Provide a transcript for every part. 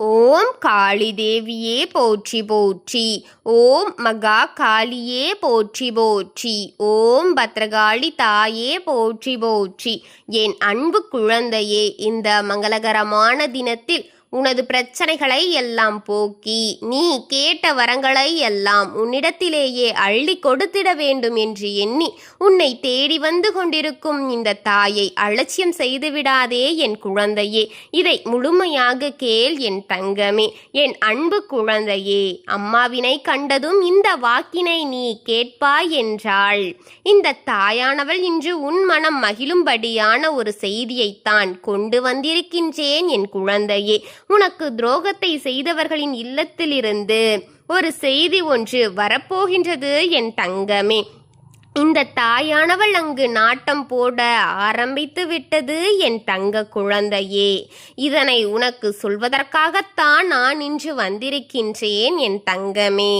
ஓம் காளி தேவியே போற்றி போற்றி. ஓம் மகா காளியே போற்றி போற்றி. ஓம் பத்ரகாளி தாயே போற்றி போற்றி. என் அன்பு குழந்தையே, இந்த மங்களகரமான தினத்தில் உனது பிரச்சனைகளை எல்லாம் போக்கி நீ கேட்ட வரங்களை எல்லாம் உன்னிடத்திலேயே அள்ளி கொடுத்திட வேண்டும் என்று எண்ணி உன்னை தேடி வந்து கொண்டிருக்கும் இந்த தாயை அலட்சியம் செய்துவிடாதே என் குழந்தையே. இதை முழுமையாக கேள் என் தங்கமே, என் அன்பு குழந்தையே. அம்மாவினை கண்டதும் இந்த வாக்கினை நீ கேட்பாய் என்றாள். இந்த தாயானவள் இன்று உன் மனம் மகிழும்படியான ஒரு செய்தியைத்தான் கொண்டு வந்திருக்கின்றேன் என் குழந்தையே. உனக்கு துரோகத்தை செய்தவர்களின் இல்லத்திலிருந்து ஒரு செய்தி ஒன்று வரப்போகின்றது என் தங்கமே. இந்த தாயானவள் அங்கு நாட்டம் போட ஆரம்பித்து விட்டது என் தங்க குழந்தையே. இதனை உனக்கு சொல்வதற்காகத்தான் நான் இன்று வந்திருக்கின்றேன் என் தங்கமே.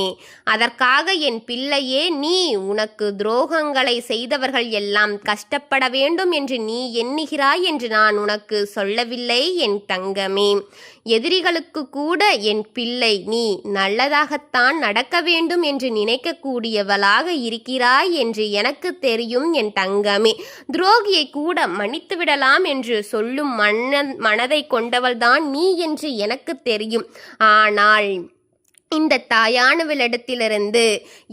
அதற்காக என் பிள்ளையே, நீ உனக்கு துரோகங்களை செய்தவர்கள் எல்லாம் கஷ்டப்பட வேண்டும் என்று நீ எண்ணுகிறாய் என்று நான் உனக்கு சொல்லவில்லை என் தங்கமே. எதிரிகளுக்கு கூட என் பிள்ளை நீ நல்லதாகத்தான் நடக்க வேண்டும் என்று நினைக்கக்கூடியவளாக இருக்கிறாய் என்று எனக்கு தெரியும் என் தங்கமே. துரோகியை கூட மன்னித்து விடலாம் என்று சொல்லும் மனதை கொண்டவள்தான் நீ என்று எனக்கு தெரியும். ஆனால் இந்த தாயானவளிடத்திலிருந்து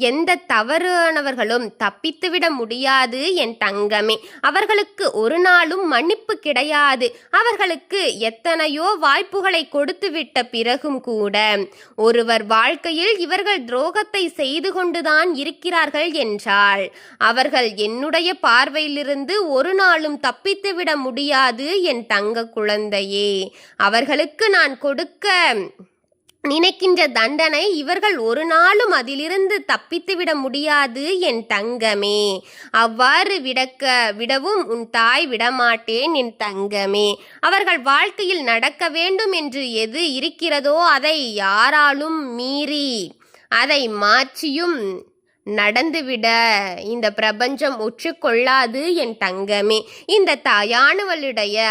எந்த தவறானவர்களும் தப்பித்துவிட முடியாது என் தங்கமே. அவர்களுக்கு ஒரு நாளும் மன்னிப்பு கிடையாது. அவர்களுக்கு எத்தனையோ வாய்ப்புகளை கொடுத்துவிட்ட பிறகும் கூட ஒருவர் வாழ்க்கையில் இவர்கள் துரோகத்தை செய்து கொண்டுதான் இருக்கிறார்கள் என்றால் அவர்கள் என்னுடைய பார்வையிலிருந்து ஒரு நாளும் தப்பித்துவிட முடியாது என் தங்க குழந்தையே. அவர்களுக்கு நான் கொடுக்க நினைக்கின்ற தண்டனை இவர்கள் ஒரு நாளும் அதிலிருந்து தப்பித்துவிட முடியாது என் தங்கமே. அவ்வாறு விடவும் உன் தாய் விடமாட்டேன் என் தங்கமே. அவர்கள் வாழ்க்கையில் நடக்க வேண்டும் என்று எது இருக்கிறதோ அதை யாராலும் மீறி அதை மாற்றியும் நடந்துவிட இந்த பிரபஞ்சம் ஒற்றுக்கொள்ளாது என் தங்கமே. இந்த தாயானவளுடைய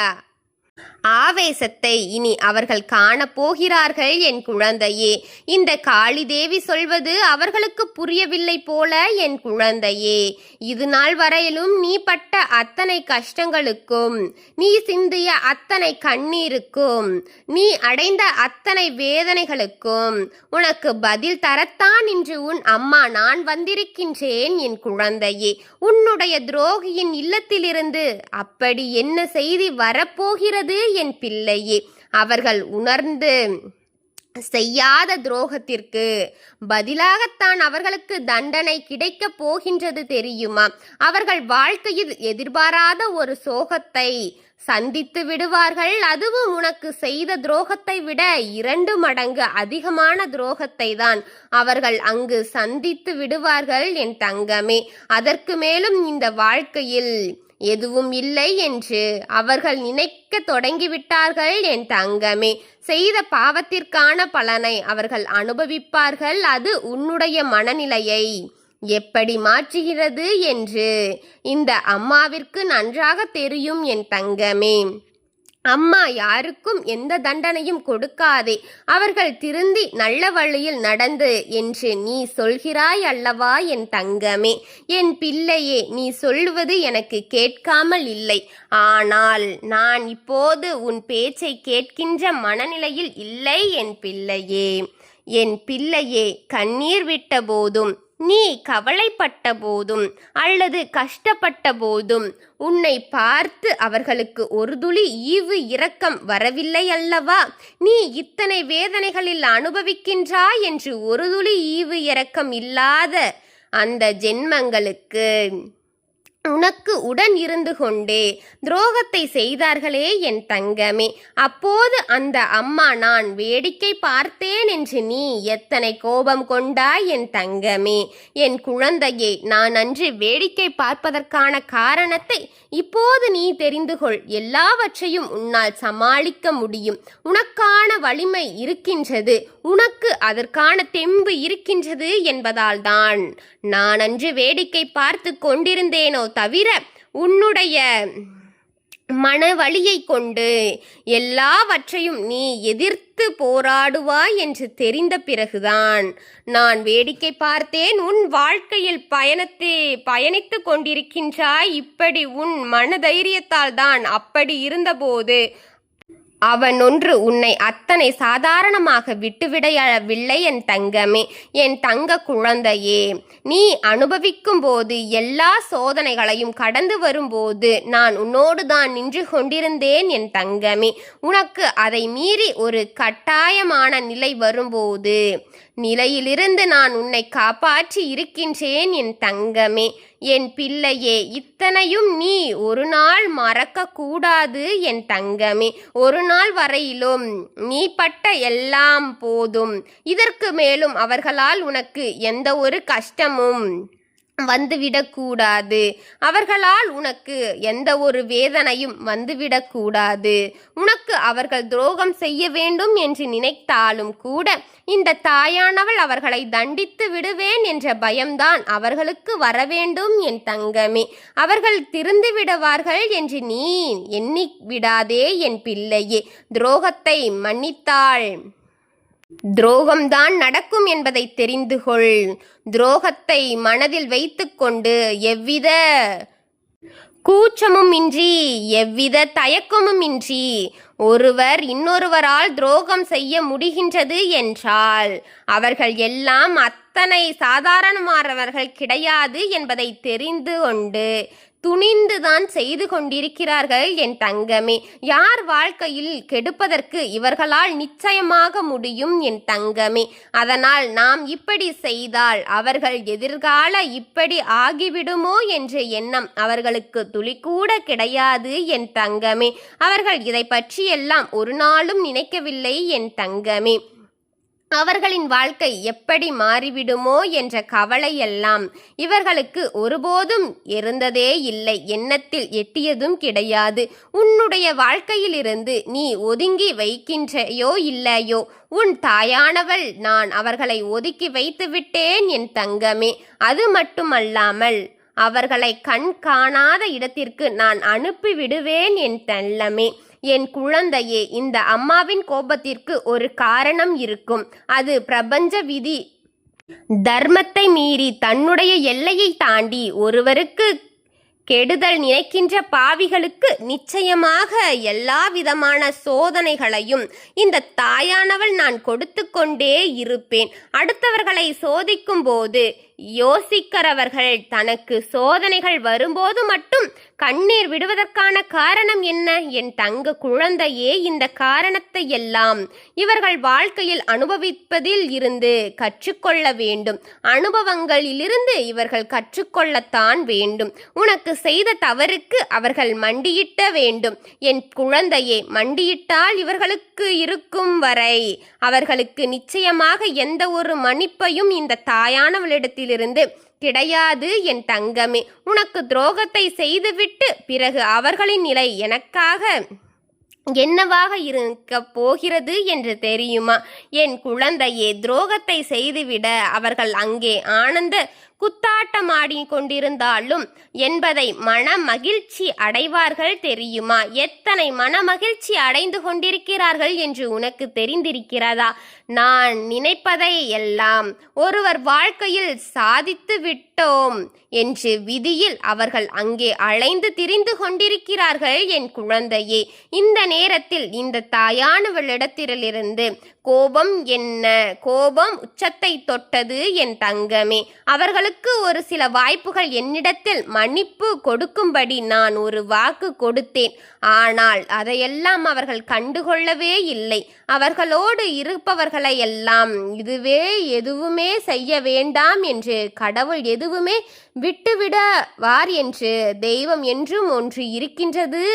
ஆவேசத்தை இனி அவர்கள் காணப்போகிறார்கள் என் குழந்தையே. இந்த காளி தேவி சொல்வது அவர்களுக்கு புரியவில்லை போல என் குழந்தையே. இது நாள் வரையிலும் நீ பட்ட அத்தனை கஷ்டங்களுக்கும், நீ சிந்திய அத்தனை கண்ணீருக்கும், நீ அடைந்த அத்தனை வேதனைகளுக்கும் உனக்கு பதில் தரத்தான் இன்று உன் அம்மா நான் வந்திருக்கின்றேன் என் குழந்தையே. உன்னுடைய துரோகியின் இல்லத்திலிருந்து அப்படி என்ன செய்தி வரப்போகிறது என் பிள்ளையே. அவர்கள் உணர்ந்து செய்யாத துரோகத்திற்கு பதிலாகத்தான் அவர்களுக்கு தண்டனை கிடைக்கப் போகின்றது தெரியுமா? அவர்கள் வாழ்க்கையில் எதிர்பாராத ஒரு சோகத்தை சந்தித்து விடுவார்கள். அதுவும் உனக்கு செய்த துரோகத்தை விட 2 மடங்கு அதிகமான துரோகத்தை தான் அவர்கள் அங்கு சந்தித்து விடுவார்கள் என் தங்கமே. அதற்கு மேலும் இந்த வாழ்க்கையில் எதுவும் இல்லை என்று அவர்கள் நினைக்க தொடங்கிவிட்டார்கள் என் தங்கமே. செய்த பாவத்திற்கான பலனை அவர்கள் அனுபவிப்பார்கள். அது உன்னுடைய மனநிலையை எப்படி மாற்றுகிறது என்று இந்த அம்மாவிற்கு நன்றாக தெரியும் என் தங்கமே. அம்மா யாருக்கும் எந்த தண்டனையும் கொடுக்காதே, அவர்கள் திருந்தி நல்ல வழியில் நடந்து என்று நீ சொல்கிறாய் அல்லவா என் தங்கமே. என் பிள்ளையே, நீ சொல்லுவது எனக்கு கேட்காமல் இல்லை. ஆனால் நான் இப்போது உன் பேச்சை கேட்கின்ற மனநிலையில் இல்லை என் பிள்ளையே. என் பிள்ளையே, கண்ணீர் விட்ட போதும், நீ கவலைப்பட்ட போதும் அல்லது கஷ்டப்பட்ட போதும் உன்னை பார்த்து அவர்களுக்கு ஒரு துளி ஈவு இரக்கம் வரவில்லை அல்லவா? நீ இத்தனை வேதனைகளில் அனுபவிக்கின்றாய் என்று ஒரு துளி ஈவு இரக்கம் இல்லாத அந்த ஜென்மங்களுக்கு உனக்கு உடன் இருந்து கொண்டே துரோகத்தை செய்தார்களே என் தங்கமே. அப்போது அந்த அம்மா நான் வேடிக்கை பார்த்தேன் என்று நீ எத்தனை கோபம் கொண்டாய் என் தங்கமே. என் குழந்தையே, நான் அன்று வேடிக்கை பார்ப்பதற்கான காரணத்தை இப்போது நீ தெரிந்து கொள். எல்லாவற்றையும் உன்னால் சமாளிக்க முடியும். உனக்கான வலிமை இருக்கின்றது, உனக்கு அதற்கான தெம்பு இருக்கின்றது என்பதால் தான் நான் அன்று வேடிக்கை பார்த்து கொண்டிருந்தேனோ தவிர உன்னுடைய மன வலியை கொண்டு எல்லாவற்றையும் நீ எதிர்த்து போராடுவாய் என்று தெரிந்த பிறகுதான் நான் வேடிக்கை பார்த்தேன். உன் வாழ்க்கையில் பயணித்து கொண்டிருக்கின்றாய். இப்படி உன் மனதைரியத்தால் தான். அப்படி இருந்தபோது அவன் ஒன்று உன்னை அத்தனை சாதாரணமாக விட்டுவிடவில்லை என் தங்கமே, என் தங்க குழந்தையே. நீ அனுபவிக்கும் போது எல்லா சோதனைகளையும் கடந்து வரும்போது நான் உன்னோடு தான் நின்று கொண்டிருந்தேன் என் தங்கமே. உனக்கு அதை மீறி ஒரு கட்டாயமான நிலை வரும்போது நிலையிலிருந்து நான் உன்னை காப்பாற்றி இருக்கின்றேன் என் தங்கமே, என் பிள்ளையே. இத்தனையும் நீ ஒரு நாள் மறக்க கூடாது என் தங்கமே. ஒரு நாள் வரையிலும் நீ பட்ட எல்லாம் போதும். இதற்கு மேலும் அவர்களால் உனக்கு எந்த ஒரு கஷ்டமும் வந்துவிடக்கூடாது. அவர்களால் உனக்கு எந்த ஒரு வேதனையும் வந்துவிடக்கூடாது. உனக்கு அவர்கள் துரோகம் செய்ய வேண்டும் என்று நினைத்தாலும் கூட இந்த தாயானவள் அவர்களை தண்டித்து விடுவேன் என்ற பயம்தான் அவர்களுக்கு வரவேண்டும் என் தங்கமே. அவர்கள் திருந்து விடுவார்கள் என்று நீ எண்ணி விடாதே என் பிள்ளையே. துரோகத்தை மன்னித்தாள் துரோகம்தான் நடக்கும் என்பதை தெரிந்து கொள். துரோகத்தை மனதில் வைத்துக்கொண்டு எவ்வித கூச்சமும் இன்றி எவ்வித தயக்கமும் இன்றி ஒருவர் இன்னொருவரால் துரோகம் செய்ய முடிகின்றது என்றால் அவர்கள் எல்லாம் அத்தனை சாதாரணமானவர்கள் கிடையாது என்பதை தெரிந்து கொண்டு துணிந்துதான் செய்து கொண்டிருக்கிறார்கள் என் தங்கமே. யார் வாழ்க்கையில் கெடுப்பதற்கு இவர்களால் நிச்சயமாக முடியும் என் தங்கமே. அதனால் நாம் இப்படி செய்தால் அவர்கள் எதிர்கால இப்படி ஆகிவிடுமோ என்ற எண்ணம் அவர்களுக்கு துளிக்கூட கிடையாது என் தங்கமே. அவர்கள் இதை பற்றியெல்லாம் ஒரு நாளும் நினைக்கவில்லை என் தங்கமே. அவர்களின் வாழ்க்கை எப்படி மாறிவிடுமோ என்ற கவலையெல்லாம் இவர்களுக்கு ஒருபோதும் இருந்ததே இல்லை, எண்ணத்தில் எட்டியதும் கிடையாது. உன்னுடைய வாழ்க்கையிலிருந்து நீ ஒதுங்கி வைக்கின்றையோ இல்லையோ, உன் தாயானவள் நான் அவர்களை ஒதுக்கி வைத்து விட்டேன் என் தங்கமே. அது மட்டுமல்லாமல் அவர்களை கண் காணாத இடத்திற்கு நான் அனுப்பி விடுவேன் என் தள்ளமே. என் குழந்தையே, இந்த அம்மாவின் கோபத்திற்கு ஒரு காரணம் இருக்கும். அது பிரபஞ்ச விதி. தர்மத்தை மீறி தன்னுடைய எல்லையை தாண்டி ஒருவருக்கு கெடுதல் நினைக்கின்ற பாவிகளுக்கு நிச்சயமாக எல்லா விதமான சோதனைகளையும் இந்த தாயானவள் நான் கொடுத்து கொண்டே இருப்பேன். அடுத்தவர்களை சோதிக்கும் போது யோசிக்கிறவர்கள் தனக்கு சோதனைகள் வரும்போது மட்டும் கண்ணீர் விடுவதற்கான காரணம் என்ன என் தங்க குழந்தையே? இந்த காரணத்தை எல்லாம் இவர்கள் வாழ்க்கையில் அனுபவிப்பதில் இருந்து கற்றுக்கொள்ள வேண்டும். அனுபவங்களிலிருந்து இவர்கள் கற்றுக்கொள்ளத்தான் வேண்டும். உனக்கு செய்த தவறுக்கு அவர்கள் மண்டியிட்ட வேண்டும் என் குழந்தையே. மண்டியிட்டால் இவர்களுக்கு இருக்கும் வரை அவர்களுக்கு நிச்சயமாக எந்த ஒரு மன்னிப்பையும் இந்த தாயானவளிடத்திலிருந்து கிடையாது என் தங்கமே. உனக்கு துரோகத்தை செய்துவிட்டு பிறகு அவர்களின் நிலை எனக்காக என்னவாக இருக்க போகிறது என்று தெரியுமா என் குழந்தையே? துரோகத்தை செய்துவிட அவர்கள் அங்கே ஆனந்த குத்தாட்டமாடி கொண்டிருந்தாலும் என்பதை மன மகிழ்ச்சி அடைவார்கள் தெரியுமா? எத்தனை மன மகிழ்ச்சி அடைந்து கொண்டிருக்கிறார்கள் என்று உனக்கு தெரிந்திருக்கிறதா? நான் நினைப்பதை எல்லாம் ஒருவர் வாழ்க்கையில் சாதித்து விட்டோம் என்று விதியில் அவர்கள் அங்கே அலைந்து திரிந்து கொண்டிருக்கிறார்கள் என் குழந்தையே. இந்த நேரத்தில் இந்த தாயானவளிடத்திலிருந்து கோபம் என்ன? கோபம் உச்சத்தை தொட்டது என் தங்கமே. அவர்களுக்கு ஒரு சில வாய்ப்புகள் என்னிடத்தில் மன்னிப்பு கொடுக்கும்படி நான் ஒரு வாக்கு கொடுத்தேன். ஆனால் அதையெல்லாம் அவர்கள் கண்டுகொள்ளவே இல்லை. அவர்களோடு இருப்பவர்களை எல்லாம் இதுவே எதுவுமே செய்ய வேண்டாம் என்று கடவுள் எதுவுமே விட்டுவிடவார் என்று தெய்வம் என்றும் ஒன்று இருக்கின்றது,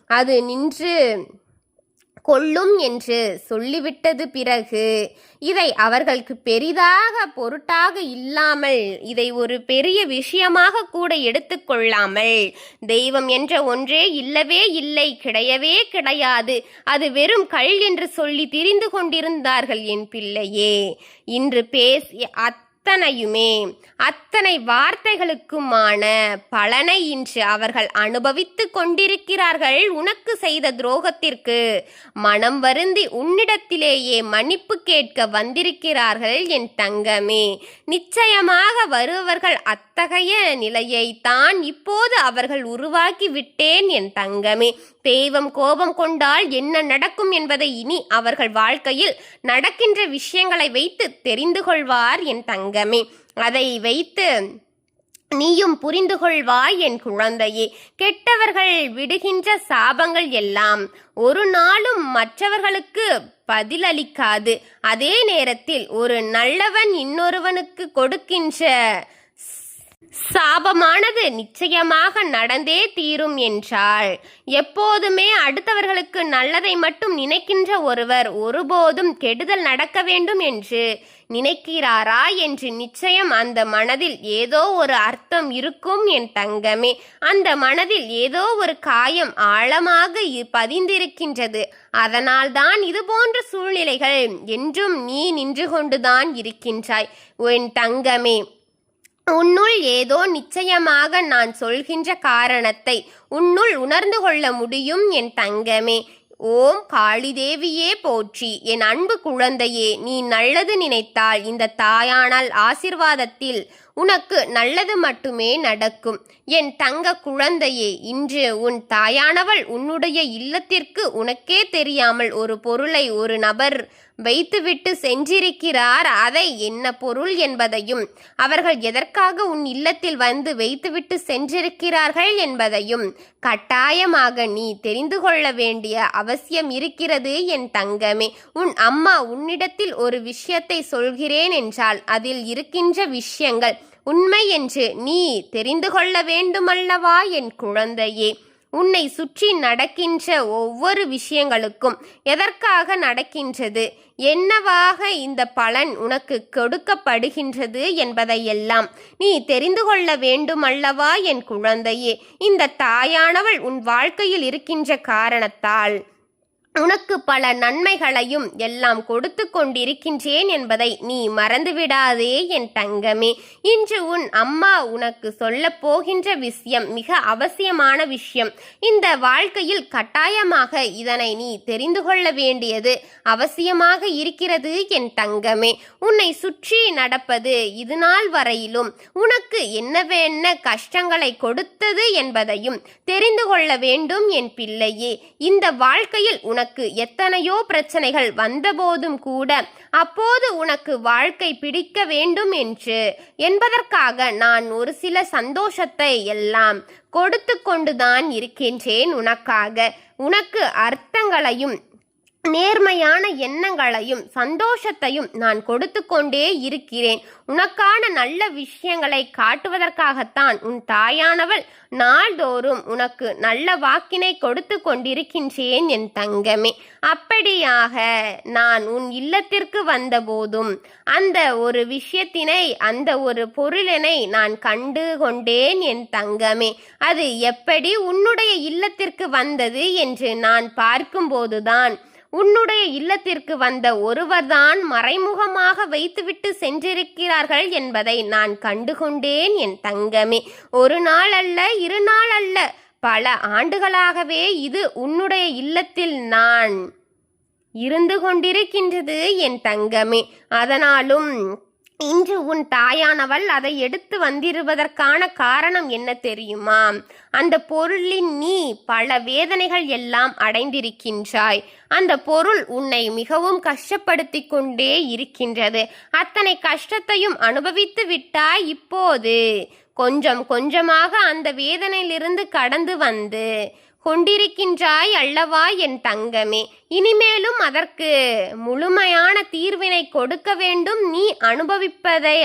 அது நின்று கொள்ளும் என்று சொல்லிவிட்டது. பிறகு இதை அவர்களுக்கு பெரிதாக பொருட்டாக இல்லாமல், இதை ஒரு பெரிய விஷயமாக கூட எடுத்துக்கொள்ளாமல், தெய்வம் என்ற ஒன்றே இல்லவே இல்லை, கிடையவே கிடையாது, அது வெறும் கல் என்று சொல்லி திரிந்து கொண்டிருந்தார்கள் என் பிள்ளையே. இன்று பேசிய அத்தனை வார்த்தைகளுக்குமான பலனை இன்று அவர்கள் அனுபவித்து கொண்டிருக்கிறார்கள். உனக்கு செய்த துரோகத்திற்கு மனம் வருந்தி உன்னிடத்திலேயே மன்னிப்பு கேட்க வந்திருக்கிறார்கள் என் தங்கமே. நிச்சயமாக வருபவர்கள் அத்தகைய நிலையை தான் இப்போது அவர்கள் உருவாக்கி விட்டேன் என் தங்கமே. தெய்வம் கோபம் கொண்டால் என்ன நடக்கும் என்பதை இனி அவர்கள் வாழ்க்கையில் நடக்கின்ற விஷயங்களை வைத்து தெரிந்து கொள்வார் என் தங்கமே. அதை வைத்து நீயும் புரிந்து கொள்வாய் என் குழந்தையே. கெட்டவர்கள் விடுகின்ற சாபங்கள் எல்லாம் ஒரு நாளும் மற்றவர்களுக்கு பதிலளிக்காது. அதே நேரத்தில் ஒரு நல்லவன் இன்னொருவனுக்கு கொடுக்கின்ற சாபமானது நிச்சயமாக நடந்தே தீரும் என்றால், எப்போதுமே அடுத்தவர்களுக்கு நல்லதை மட்டும் நினைக்கின்ற ஒருவர் ஒருபோதும் கெடுதல் நடக்க வேண்டும் என்று நினைக்கிறாரா என்று நிச்சயம் அந்த மனதில் ஏதோ ஒரு அர்த்தம் இருக்கும் என் தங்கமே. அந்த மனதில் ஏதோ ஒரு காயம் ஆழமாக பதிந்திருக்கின்றது. அதனால்தான் இது போன்ற சூழ்நிலைகள் என்றும் நீ நின்று கொண்டுதான் இருக்கின்றாய் என் தங்கமே. உன்னுள் ஏதோ நிச்சயமாக நான் சொல்கின்ற காரணத்தை உன்னுள் உணர்ந்து கொள்ள முடியும் என் தங்கமே. ஓம் காளி தேவியே போற்றி. என் அன்பு குழந்தையே, நீ நல்லது நினைத்தால் இந்த தாயானால் ஆசிர்வாதத்தில் உனக்கு நல்லது மட்டுமே நடக்கும். என் தங்க குழந்தையே, இன்று உன் தாயானவள் உன்னுடைய இல்லத்திற்கு உனக்கே தெரியாமல் ஒரு பொருளை ஒரு நபர் வைத்துவிட்டு சென்றிருக்கிறார். அதை என்ன பொருள் என்பதையும் அவர்கள் எதற்காக உன் இல்லத்தில் வந்து வைத்துவிட்டு சென்றிருக்கிறார்கள் என்பதையும் கட்டாயமாக நீ தெரிந்து கொள்ள வேண்டிய அவசியம் இருக்கிறது என் தங்கமே. உன் அம்மா உன்னிடத்தில் ஒரு விஷயத்தை சொல்கிறேன் என்றால் அதில் இருக்கின்ற விஷயங்கள் உண்மை என்று நீ தெரிந்து கொள்ள வேண்டுமல்லவா என் குழந்தையே. உன்னை சுற்றி நடக்கின்ற ஒவ்வொரு விஷயங்களுக்கும் எதற்காக நடக்கின்றது, என்னவாக இந்த பலன் உனக்கு கொடுக்கப்படுகின்றது என்பதையெல்லாம் நீ தெரிந்து கொள்ள வேண்டுமல்லவா என் குழந்தையே. இந்த தாயானவள் உன் வாழ்க்கையில் இருக்கின்ற காரணத்தால் உனக்கு பல நன்மைகளையும் எல்லாம் கொடுத்து கொண்டிருக்கின்றேன் என்பதை நீ மறந்துவிடாதே என் தங்கமே. இன்று உன் அம்மா உனக்கு சொல்ல போகின்ற விஷயம் மிக அவசியமான விஷயம். இந்த வாழ்க்கையில் கட்டாயமாக இதனை நீ தெரிந்து கொள்ள வேண்டியது அவசியமாக இருக்கிறது என் தங்கமே. உன்னை சுற்றி நடப்பது இது நாள் வரையிலும் உனக்கு என்னவென்ன கஷ்டங்களை கொடுத்தது என்பதையும் தெரிந்து கொள்ள வேண்டும் என் பிள்ளையே. இந்த வாழ்க்கையில் உனக்கு எத்தனையோ பிரச்சனைகள் வந்தபோதும் கூட அப்போது உனக்கு வாழ்க்கை பிடிக்க வேண்டும் என்பதற்காக நான் ஒரு சில சந்தோஷத்தை எல்லாம் கொடுத்து கொண்டுதான் இருக்கின்றேன் உனக்காக. உனக்கு அர்த்தங்களையும் நேர்மையான எண்ணங்களையும் சந்தோஷத்தையும் நான் கொடுத்து கொண்டே இருக்கிறேன். உனக்கான நல்ல விஷயங்களை காட்டுவதற்காகத்தான் உன் தாயானவள் நாள்தோறும் உனக்கு நல்ல வாக்கினை கொடுத்து கொண்டிருக்கின்றேன் என் தங்கமே. அப்படியாக நான் உன் இல்லத்திற்கு வந்தபோதும் அந்த ஒரு விஷயத்தினை, அந்த ஒரு பொருளினை நான் கண்டு கொண்டேன் என் தங்கமே. அது எப்படி உன்னுடைய இல்லத்திற்கு வந்தது என்று நான் பார்க்கும்போதுதான் உன்னுடைய இல்லத்திற்கு வந்த ஒருவர்தான் மறைமுகமாக வைத்துவிட்டு சென்றிருக்கிறார்கள் என்பதை நான் கண்டுகொண்டேன் என் தங்கமே. ஒரு நாள் அல்ல, இரு நாள் அல்ல, பல ஆண்டுகளாகவே இது உன்னுடைய இல்லத்தில் நான் இருந்து கொண்டிருக்கின்றது என் தங்கமே. அதனாலும் இன்று உன் தாயானவள் அதை எடுத்து வந்திருப்பதற்கான காரணம் என்ன தெரியுமா? அந்த பொருளின் நீ பல வேதனைகள் எல்லாம் அடைந்திருக்கின்றாய். அந்த பொருள் உன்னை மிகவும் கஷ்டப்படுத்தி கொண்டே இருக்கின்றது. அத்தனை கஷ்டத்தையும் அனுபவித்து விட்டாய். இப்போது கொஞ்சம் கொஞ்சமாக அந்த வேதனையிலிருந்து கடந்து வந்து கொண்டிருக்கின்றாய் அல்லவா என் தங்கமே. இனிமேலும் அதற்கு முழுமையான தீர்வினை கொடுக்க வேண்டும். நீ அனுபவிப்பதை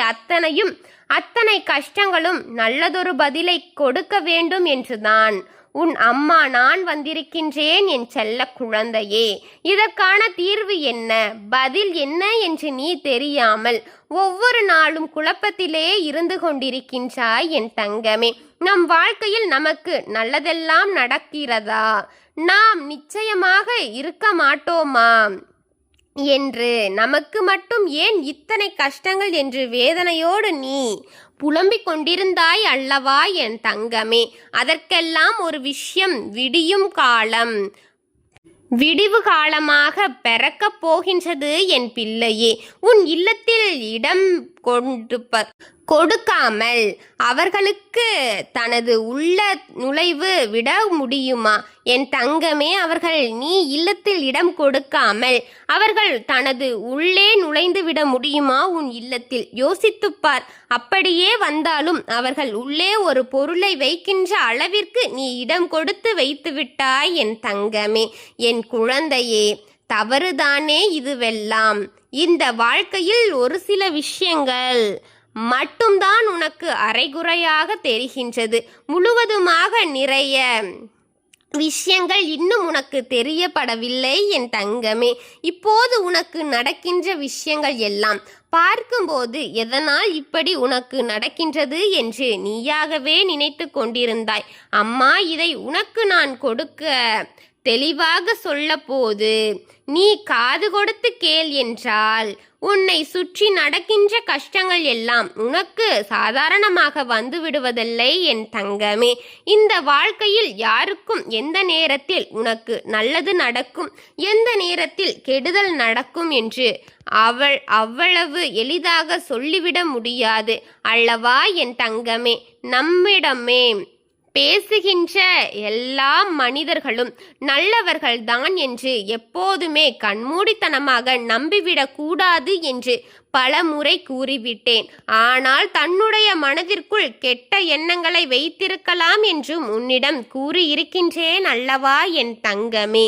அத்தனை கஷ்டங்களும் நல்லதொரு பதிலை கொடுக்க வேண்டும் என்றுதான் உன் அம்மா நான் வந்திருக்கின்றேன் என் செல்ல குழந்தையே. இதற்கான தீர்வு என்ன, பதில் என்ன என்று நீ தெரியாமல் ஒவ்வொரு நாளும் குழப்பத்திலே இருந்து கொண்டிருக்கின்றாய் என் தங்கமே. நம் வாழ்க்கையில் நமக்கு நல்லதெல்லாம் நடக்கிறதா? நாம் நிச்சயமாக இருக்க மாட்டோமா? என்று நமக்கு மட்டும் ஏன் இத்தனை கஷ்டங்கள் என்று வேதனையோடு நீ புலம்பிக் கொண்டிருந்தாய் அல்லவா என் தங்கமே. அதற்கெல்லாம் ஒரு விஷயம், விடிவு காலமாக பிறக்கப் போகின்றது என் பிள்ளையே. உன் இல்லத்தில் இடம் கொடுக்காமல் அவர்களுக்கு தனது உள்ள நுழைவு விட முடியுமா என் தங்கமே? அவர்கள் நீ இல்லத்தில் இடம் கொடுக்காமல் அவர்கள் தனது உள்ளே நுழைந்து விட முடியுமா உன் இல்லத்தில்? யோசித்துப்பார். அப்படியே வந்தாலும் அவர்கள் உள்ளே ஒரு பொருளை வைக்கின்ற அளவிற்கு நீ இடம் கொடுத்து வைத்து விட்டாய் என் தங்கமே. என் குழந்தையே, தவறுதானே இதுவெல்லாம்? இந்த வாழ்க்கையில் ஒரு சில விஷயங்கள் மட்டும்தான் உனக்கு அரைகுறையாக தெரிகின்றது. முழுவதுமாக நிறைய விஷயங்கள் இன்னும் உனக்கு தெரியப்படவில்லை என் தங்கமே. இப்போது உனக்கு நடக்கின்ற விஷயங்கள் எல்லாம் பார்க்கும்போது எதனால் இப்படி உனக்கு நடக்கின்றது என்று நீயாகவே நினைத்து கொண்டிருந்தாய். அம்மா இதை உனக்கு நான் கொடுக்க தெளிவாக சொல்ல போது நீ காது கொடுத்து கேள் என்றால் உன்னை சுற்றி நடக்கின்ற கஷ்டங்கள் எல்லாம் உனக்கு சாதாரணமாக வந்து விடுவதில்லை என் தங்கமே. இந்த வாழ்க்கையில் யாருக்கும் எந்த நேரத்தில் உனக்கு நல்லது நடக்கும், எந்த நேரத்தில் கெடுதல் நடக்கும் என்று அவ்வளவு எளிதாக சொல்லிவிட முடியாது அல்லவா என் தங்கமே. நம்மிடமே பேசுகின்ற எல்லா மனிதர்களும் நல்லவர்கள்தான் என்று எப்போதுமே கண்மூடித்தனமாக நம்பிவிடக் கூடாது என்று பல முறை கூறிவிட்டேன். ஆனால் தன்னுடைய மனதிற்குள் கெட்ட எண்ணங்களை வைத்திருக்கலாம் என்றும் உன்னிடம் கூறியிருக்கின்றேன் அல்லவா என் தங்கமே.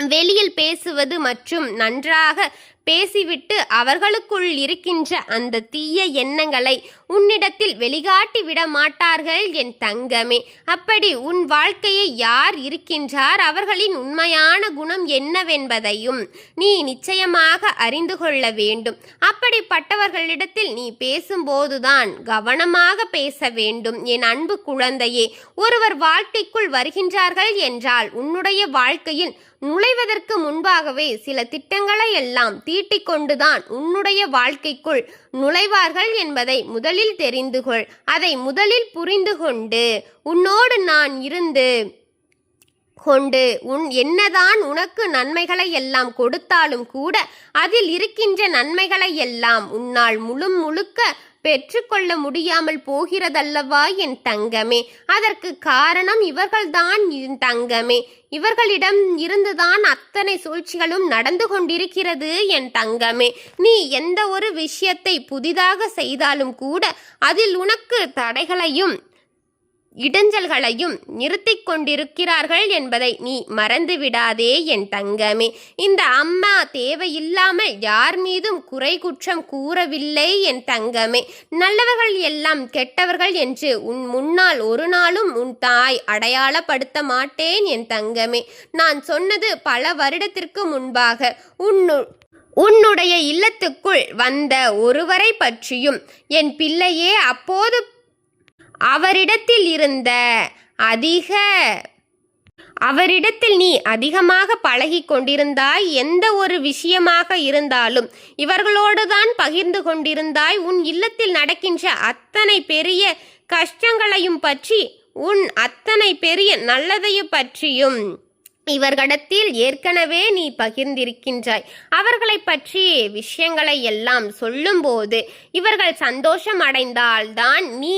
வெளியில் பேசுவது மற்றும் நன்றாக பேசிவிட்டு அவர்களுக்குள் இருக்கின்ற அந்த தீய எண்ணங்களை உன்னிடத்தில் வெளிகாட்டி விட மாட்டார்கள் என் தங்கமே. அப்படி உன் வாழ்க்கையை யார் இருக்கின்றார், அவர்களின் உண்மையான குணம் என்னவென்பதையும் நீ நிச்சயமாக அறிந்து கொள்ள வேண்டும். அப்படிப்பட்டவர்களிடத்தில் நீ பேசும்போதுதான் கவனமாக பேச வேண்டும் என் அன்பு குழந்தையே. ஒருவர் வாழ்க்கைக்குள் வருகின்றார்கள் என்றால் உன்னுடைய வாழ்க்கையில் நுழைவதற்கு முன்பாகவே சில திட்டங்களை எல்லாம் தீட்டிக் கொண்டுதான் உன்னுடைய வாழ்க்கைக்குள் நுழைவார்கள் என்பதை முதலில் தெரிந்து கொள். அதை முதலில் புரிந்து கொண்டு உன்னோடு நான் இருந்து என்னதான் உனக்கு நன்மைகளை எல்லாம் கொடுத்தாலும் கூட அதில் இருக்கின்ற நன்மைகளை எல்லாம் உன்னால் முழுக்க பெற்றுக்கொள்ள முடியாமல் போகிறதல்லவா என் தங்கமே. அதற்கு காரணம் இவர்கள்தான் என் தங்கமே. இவர்களிடம் இருந்துதான் அத்தனை சூழ்ச்சிகளும் நடந்து கொண்டிருக்கிறது என் தங்கமே. நீ எந்த ஒரு விஷயத்தை புதிதாக செய்தாலும் கூட அதில் உனக்கு தடைகளையும் இடைஞ்சல்களையும் நிறுத்தி கொண்டிருக்கிறார்கள் என்பதை நீ மறந்து விடாதே என் தங்கமே. இந்த அம்மா தேவையில்லாமல் யார் மீதும் குறை குற்றம் கூறவில்லை என் தங்கமே. நல்லவர்கள் எல்லாம் கெட்டவர்கள் என்று உன் முன்னால் ஒரு நாளும் உன் தாய் அடையாளப்படுத்த மாட்டேன் என் தங்கமே. நான் சொன்னது பல வருடத்திற்கு முன்பாக உன்னுடைய இல்லத்துக்குள் வந்த ஒருவரை பற்றியும் என் பிள்ளையே. அப்போது அவரிடத்தில் நீ அதிகமாக பழகி கொண்டிருந்தாய். எந்த ஒரு விஷயமாக இருந்தாலும் இவர்களோடுதான் பகிர்ந்து கொண்டிருந்தாய். உன் இல்லத்தில் நடக்கின்ற அத்தனை பெரிய கஷ்டங்களையும் பற்றி உன் அத்தனை பெரிய நல்லதையும் பற்றியும் இவர்களிடத்தில் ஏற்கனவே நீ பகிர்ந்திருக்கின்றாய். அவர்களை பற்றி விஷயங்களை எல்லாம் சொல்லும்போது இவர்கள் சந்தோஷம் அடைந்தால்தான் நீ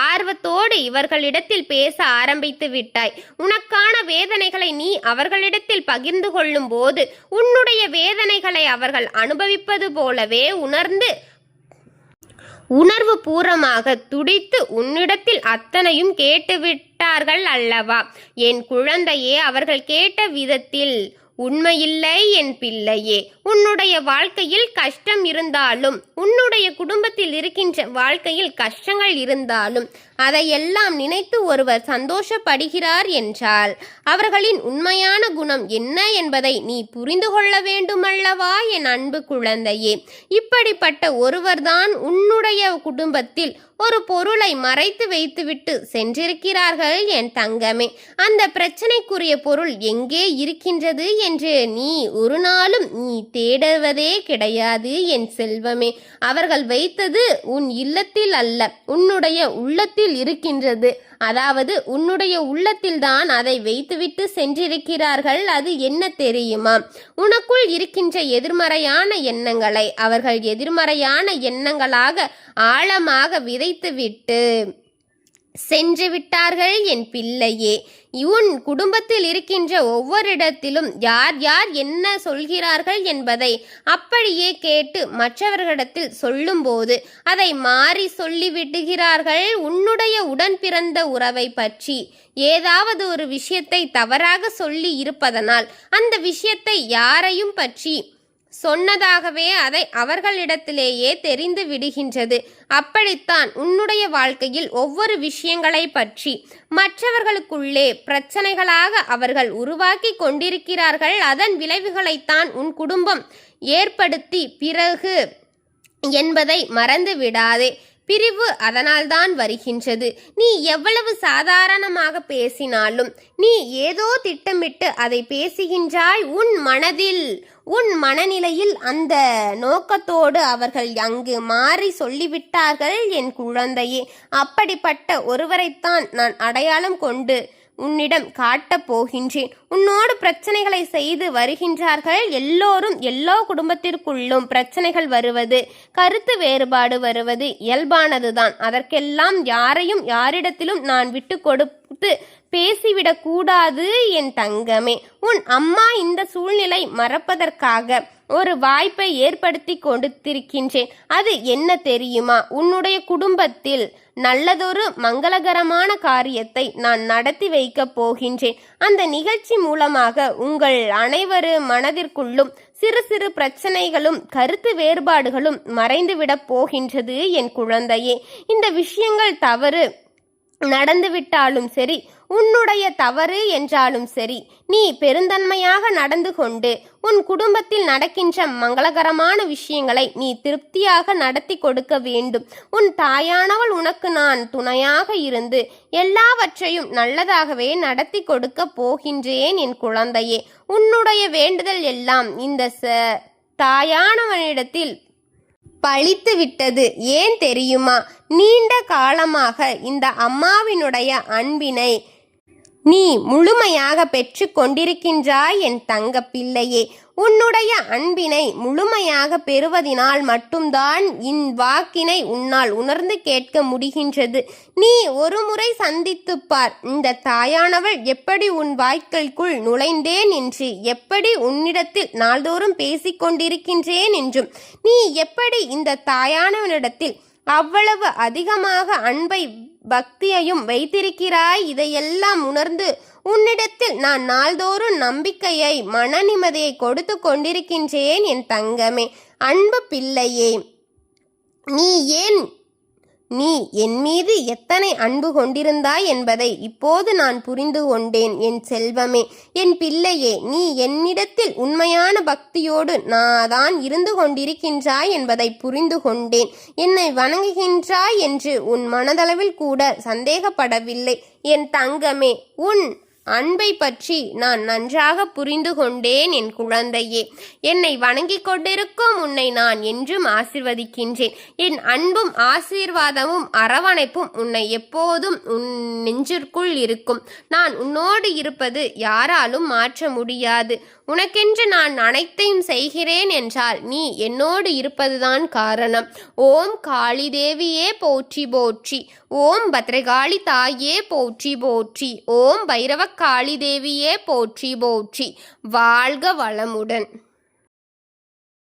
ஆர்வத்தோடு இவர்களிடத்தில் பேச ஆரம்பித்து விட்டாய். உனக்கான வேதனைகளை நீ அவர்களிடத்தில் பகிர்ந்து கொள்ளும் போது உன்னுடைய வேதனைகளை அவர்கள் அனுபவிப்பது போலவே உணர்வு பூர்வமாக துடித்து உன்னிடத்தில் அத்தனையும் கேட்டுவிட்டார்கள் அல்லவா என் குழந்தையே. அவர்கள் கேட்ட விதத்தில் உண்மையில்லை என் பிள்ளையே. உன்னுடைய வாழ்க்கையில் கஷ்டம் இருந்தாலும், உன்னுடைய குடும்பத்தில் இருக்கின்ற வாழ்க்கையில் கஷ்டங்கள் இருந்தாலும் அதையெல்லாம் நினைத்து ஒருவர் சந்தோஷப்படுகிறார் என்றால் அவர்களின் உண்மையான குணம் என்ன என்பதை நீ புரிந்து கொள்ள வேண்டுமல்லவா என் அன்பு குழந்தையே. இப்படிப்பட்ட ஒருவர்தான் உன்னுடைய குடும்பத்தில் ஒரு பொருளை மறைத்து வைத்துவிட்டு சென்றிருக்கிறார்கள் என் தங்கமே. அந்த பிரச்சனைக்குரிய பொருள் எங்கே இருக்கின்றது என்று நீ ஒரு நாளும் நீ தேடுவதே கிடையாது என் செல்வமே. அவர்கள் வைத்தது உன் இல்லத்தில் அல்ல, உன்னுடைய உள்ளத்தில் இருக்கின்றது. அதாவது உன்னுடைய உள்ளத்தில்தான் அதை வைத்துவிட்டு சென்றிருக்கிறார்கள். அது என்ன தெரியுமா? உனக்குள் இருக்கின்ற எதிர்மறையான எண்ணங்களை அவர்கள் எதிர்மறையான எண்ணங்களாக ஆழமாக விதைத்துவிட்டு சென்று விட்டார்கள் என் பிள்ளையே. உன் குடும்பத்தில் இருக்கின்ற ஒவ்வொரு இடத்திலும் யார் யார் என்ன சொல்கிறார்கள் என்பதை அப்படியே கேட்டு மற்றவர்களிடத்தில் சொல்லும்போது அதை மாறி சொல்லிவிடுகிறார்கள். உன்னுடைய உடன் பிறந்த உறவை பற்றி ஏதாவது ஒரு விஷயத்தை தவறாக சொல்லி இருப்பதனால் அந்த விஷயத்தை யாரையும் பற்றி சொன்னதாகவே அதை அவர்களிடத்திலேயே தெரிந்து விடுகின்றது. அப்படித்தான் உன்னுடைய வாழ்க்கையில் ஒவ்வொரு விஷயங்களை பற்றி மற்றவர்களுக்குள்ளே பிரச்சனைகளாக அவர்கள் உருவாக்கி கொண்டிருக்கிறார்கள். அதன் விளைவுகளைத்தான் உன் குடும்பம் ஏற்படுத்தி பிறகு என்பதை மறந்து விடாதே. பிரிவு அதனால்தான் வருகின்றது. நீ எவ்வளவு சாதாரணமாக பேசினாலும் நீ ஏதோ திட்டமிட்டு அதை பேசுகின்றாய். உன் மனநிலையில் அந்த நோக்கத்தோடு அவர்கள் அங்கு மாறி சொல்லிவிட்டார்கள் என் குழந்தையே. அப்படிப்பட்ட ஒருவரைத்தான் நான் அடையாளம் கொண்டு உன்னிடம் காட்டப் போகின்றேன். உன்னோடு பிரச்சனைகளை செய்து வருகின்றார்கள் எல்லோரும். எல்லா குடும்பத்திற்குள்ளும் பிரச்சனைகள் வருவது, கருத்து வேறுபாடு வருவது இயல்பானதுதான். அதற்கெல்லாம் யாரையும் யாரிடத்திலும் நான் விட்டு கொடுத்து பேசிவிடக் கூடாது என் தங்கமே. உன் அம்மா இந்த சூழ்நிலை மறப்பதற்காக ஒரு வாய்ப்பை ஏற்படுத்தி கொடுத்திருக்கின்றேன். அது என்ன தெரியுமா? உன்னுடைய குடும்பத்தில் நல்லதொரு மங்களகரமான காரியத்தை நான் நடத்தி வைக்கப் போகின்றேன். அந்த நிகழ்ச்சி மூலமாக உங்கள் அனைவரு மனதிற்குள்ளும் சிறு சிறு பிரச்சனைகளும் கருத்து வேறுபாடுகளும் மறைந்துவிடப் போகின்றது என் குழந்தையே. இந்த விஷயங்கள் தவறு நடந்துவிட்டாலும் சரி, உன்னுடைய தவறு என்றாலும் சரி, நீ பெருந்தன்மையாக நடந்து கொண்டு உன் குடும்பத்தில் நடக்கின்ற மங்களகரமான விஷயங்களை நீ திருப்தியாக நடத்தி கொடுக்க வேண்டும். உன் தாயானவள் உனக்கு நான் துணையாக இருந்து எல்லாவற்றையும் நல்லதாகவே நடத்தி கொடுக்க போகின்றேன் என் குழந்தையே. உன்னுடைய வேண்டுதல் எல்லாம் இந்த தாயானவனிடத்தில் பழித்து விட்டது. ஏன் தெரியுமா? நீண்ட காலமாக இந்த அம்மாவினுடைய அன்பினை நீ முழுமையாக பெற்று கொண்டிருக்கின்றாய் என் தங்க பிள்ளையே. உன்னுடைய அன்பினை முழுமையாக பெறுவதினால் மட்டும்தான் வாக்கினை உன்னால் உணர்ந்து கேட்க முடிகின்றது. நீ ஒரு முறை சந்தித்து பார். இந்த தாயானவள் எப்படி உன் வாய்க்குள் நுழைந்தேன் என்று, எப்படி உன்னிடத்தில் நாள்தோறும் பேசிக்கொண்டிருக்கின்றேன் என்றும், நீ எப்படி இந்த தாயானவனிடத்தில் அவ்வளவு அதிகமாக அன்பை பக்தியையும் வைத்திருக்கிறாய். இதையெல்லாம் உணர்ந்து உன்னிடத்தில் நான் நாள்தோறும் நம்பிக்கையை மன நிம்மதியை கொடுத்து கொண்டிருக்கின்றேன் என் தங்கமே. அன்பு பிள்ளையே, நீ என் மீது எத்தனை அன்பு கொண்டிருந்தாய் என்பதை இப்போது நான் புரிந்து கொண்டேன் என் செல்வமே. என் பிள்ளையே, நீ என்னிடத்தில் உண்மையான பக்தியோடு நான் இருந்து கொண்டிருக்கின்றாய் என்பதை புரிந்து கொண்டேன். என்னை வணங்குகின்றாய் என்று உன் மனதளவில் கூட சந்தேகப்படவில்லை என் தங்கமே. உன் அன்பை பற்றி நான் நன்றாக புரிந்து கொண்டேன் என் குழந்தையே. என்னை வணங்கிக் கொண்டிருக்கும் உன்னை நான் என்றும் ஆசிர்வதிக்கின்றேன். என் அன்பும் ஆசீர்வாதமும் அரவணைப்பும் உன்னை எப்போதும் உன் நெஞ்சிற்குள் இருக்கும். நான் உன்னோடு இருப்பது யாராலும் மாற்ற முடியாது. உனக்கென்று நான் அனைத்தையும் செய்கிறேன் என்றால் நீ என்னோடு இருப்பதுதான் காரணம். ஓம் காளி தேவியே போற்றி போற்றி. ஓம் பத்ரகாளி தாயே போற்றி போற்றி. ஓம் பைரவ காளி தேவியே போற்றி போற்றி. வாழ்க வளமுடன்.